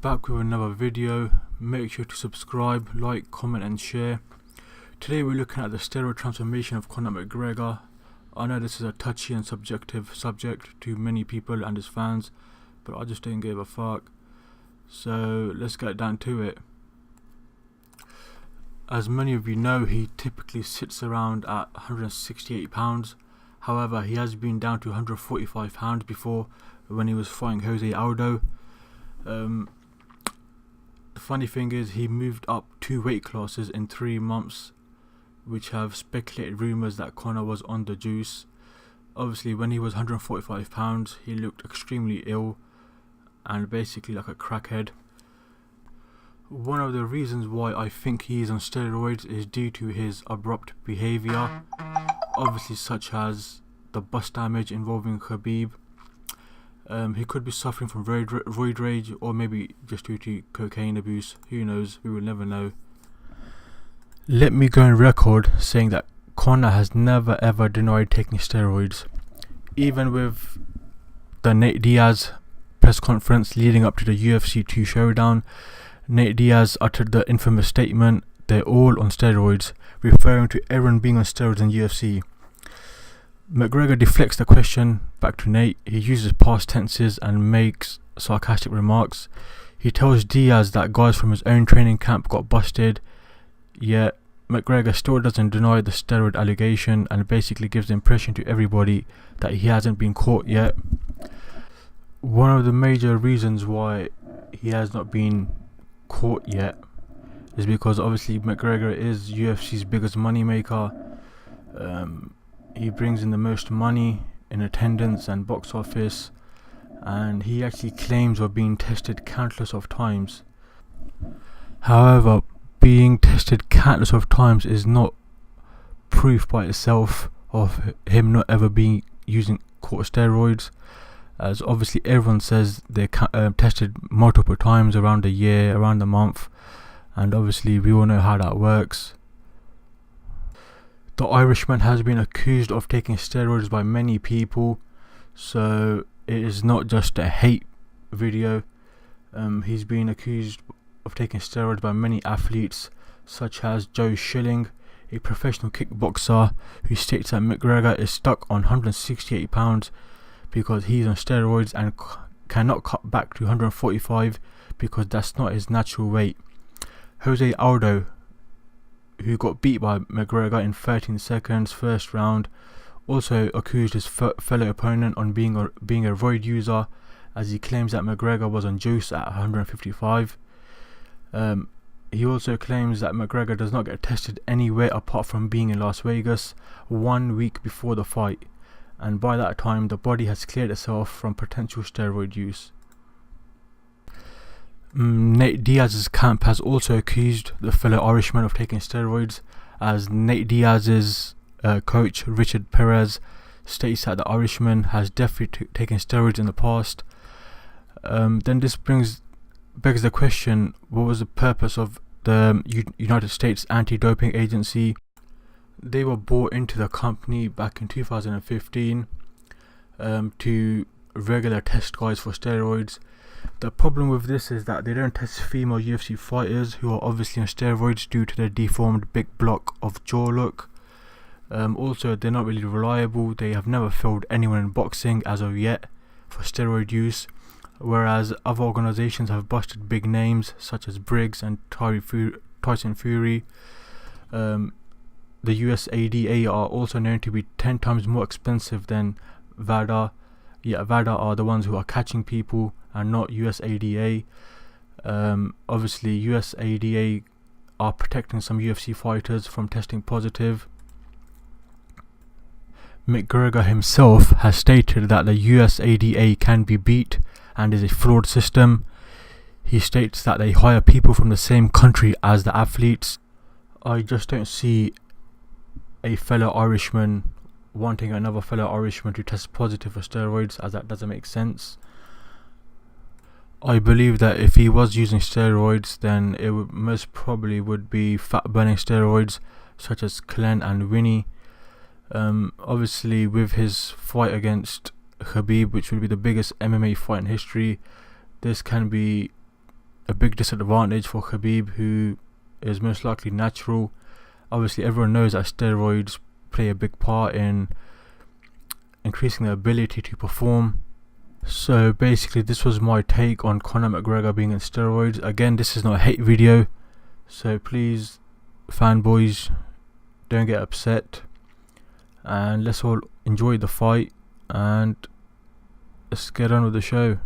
back with another video. Make sure to subscribe, like, comment and share. Today we're looking at the steroid transformation of Conor McGregor. I know this is a touchy and subjective subject to many people and his fans, but I just don't give a fuck. So let's get down to it. As many of you know, he typically sits around at 168 pounds. However, he has been down to 145 pounds before when he was fighting José Aldo. The funny thing is, he moved up 2 weight classes in 3 months, which have speculated rumours that Conor was on the juice. Obviously, when he was 145 pounds, he looked extremely ill and basically like a crackhead. One of the reasons why I think he is on steroids is due to his abrupt behaviour, obviously such as the bust damage involving Khabib. He could be suffering from roid rage, or maybe just due to cocaine abuse. Who knows? We will never know. Let me go on record saying that Conor has never ever denied taking steroids. Even with the Diaz press conference leading up to the UFC 2 showdown, Diaz uttered the infamous statement, "They're all on steroids," referring to everyone being on steroids in UFC. McGregor deflects the question back to Nate. He uses past tenses and makes sarcastic remarks. He tells Diaz that guys from his own training camp got busted, yet McGregor still doesn't deny the steroid allegation and basically gives the impression to everybody that he hasn't been caught yet. One of the major reasons why he has not been caught yet is because obviously McGregor is UFC's biggest money maker. He brings in the most money in attendance and box office, and he actually claims of being tested countless of times. However, being tested countless of times is not proof by itself of him not ever being using steroids, as obviously everyone says they're tested multiple times around a year, around a month, and obviously we all know how that works. The Irishman has been accused of taking steroids by many people, so it is not just a hate video. He's been accused of taking steroids by many athletes, such as Joe Schilling, a professional kickboxer, who states that McGregor is stuck on 168 pounds because he's on steroids and cannot cut back to 145 because that's not his natural weight. José Aldo, who got beat by McGregor in 13 seconds first round, also accused his fellow opponent on being a roid user, as he claims that McGregor was on juice at 155. He also claims that McGregor does not get tested anywhere apart from being in Las Vegas 1 week before the fight, and by that time the body has cleared itself from potential steroid use. Nate Diaz's camp has also accused the fellow Irishman of taking steroids, as Nate Diaz's coach Richard Perez states that the Irishman has definitely taken steroids in the past. Then this begs the question, what was the purpose of the United States Anti-Doping Agency? They were brought into the company back in 2015 to regular test guys for steroids. The problem with this is that they don't test female UFC fighters who are obviously on steroids due to their deformed big block of jaw look. Also, they're not really reliable. They have never failed anyone in boxing as of yet for steroid use, whereas other organizations have busted big names such as Briggs and Tyson Fury. The USADA are also known to be 10 times more expensive than WADA. Yet WADA are the ones who are catching people and not USADA. Obviously USADA are protecting some UFC fighters from testing positive. McGregor himself has stated that the USADA can be beat and is a flawed system. He states that they hire people from the same country as the athletes. I just don't see a fellow Irishman wanting another fellow Irishman to test positive for steroids, as that doesn't make sense. I believe that if he was using steroids, then it most probably would be fat burning steroids such as Clen and Winnie. Obviously with his fight against Khabib, which would be the biggest MMA fight in history, this can be a big disadvantage for Khabib, who is most likely natural. Obviously everyone knows that steroids play a big part in increasing the ability to perform. So basically this was my take on Conor McGregor being on steroids. Again, this is not a hate video, so please, fanboys, don't get upset, and let's all enjoy the fight and let's get on with the show.